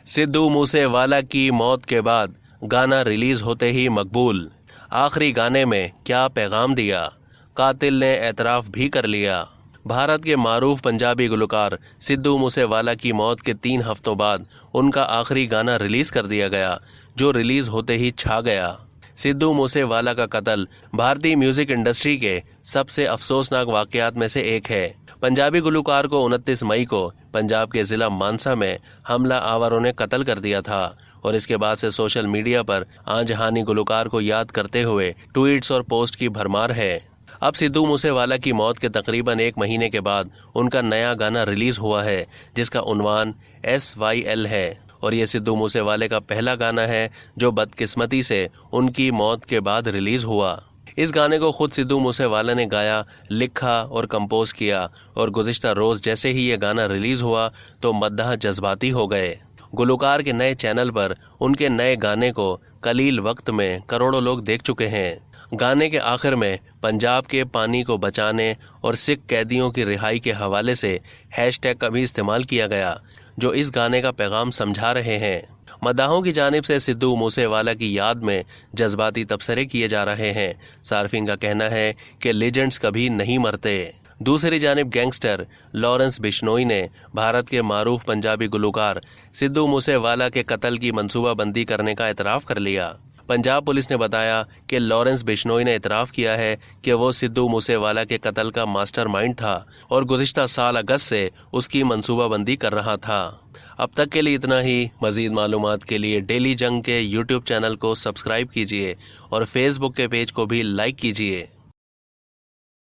सिद्धू मूसेवाला की मौत के बाद गाना रिलीज होते ही मकबूल। आखिरी गाने में क्या पैगाम दिया, कातिल ने एतराफ़ भी कर लिया। भारत के मारूफ पंजाबी गुलकार सिद्धू मूसेवाला की मौत के 3 हफ्तों बाद उनका आखिरी गाना रिलीज कर दिया गया, जो रिलीज होते ही छा गया। सिद्धू मूसेवाला का कत्ल भारतीय म्यूजिक इंडस्ट्री के सबसे अफसोसनाक वाकयात में से एक है। पंजाबी गुलकार को 29 मई को पंजाब के जिला मानसा में हमला आवारों ने कत्ल कर दिया था और इसके बाद से सोशल मीडिया पर आजहानी गुलकार को याद करते हुए ट्वीट्स और पोस्ट की भरमार है। अब सिद्धू मूसेवाला की मौत के तकरीबन 1 महीने के बाद उनका नया गाना रिलीज हुआ है, जिसका उन्वान SYL है और ये सिद्धू मूसेवाले का पहला गाना है जो बदकिस्मती से उनकी मौत के बाद रिलीज हुआ। इस गाने को खुद सिद्धू मूसेवाला ने गाया, लिखा और कंपोज किया और गुज़िश्ता रोज जैसे ही ये गाना रिलीज हुआ तो मद्दाह जज्बाती हो गए। गुलकार के नए चैनल पर उनके नए गाने को कलील वक्त में करोड़ों लोग देख चुके हैं। गाने के आखिर में पंजाब के पानी को बचाने और सिख कैदियों की रिहाई के हवाले से हैशटैग का भी इस्तेमाल किया गया, जो इस गाने का पैगाम समझा रहे हैं। मदाहों की जानिब से सिद्धू मूसेवाला की याद में जज्बाती तबसरे किए जा रहे हैं। सार्फिन का कहना है कि लेजेंड्स कभी नहीं मरते। दूसरी जानिब गैंगस्टर लॉरेंस बिश्नोई ने भारत के मारूफ पंजाबी गुलकार सिद्धू मूसेवाला के कत्ल की मंसूबाबंदी करने का एतराफ़ कर लिया। पंजाब पुलिस ने बताया कि लॉरेंस बिश्नोई ने इतराफ़ किया है कि वो सिद्धू मूसेवाला के कत्ल का मास्टरमाइंड था और गुज़िश्ता साल अगस्त से उसकी मंसूबाबंदी कर रहा था। अब तक के लिए इतना ही। मज़ीद मालूमात के लिए डेली जंग के YouTube चैनल को सब्सक्राइब कीजिए और फेसबुक के पेज को भी लाइक कीजिए।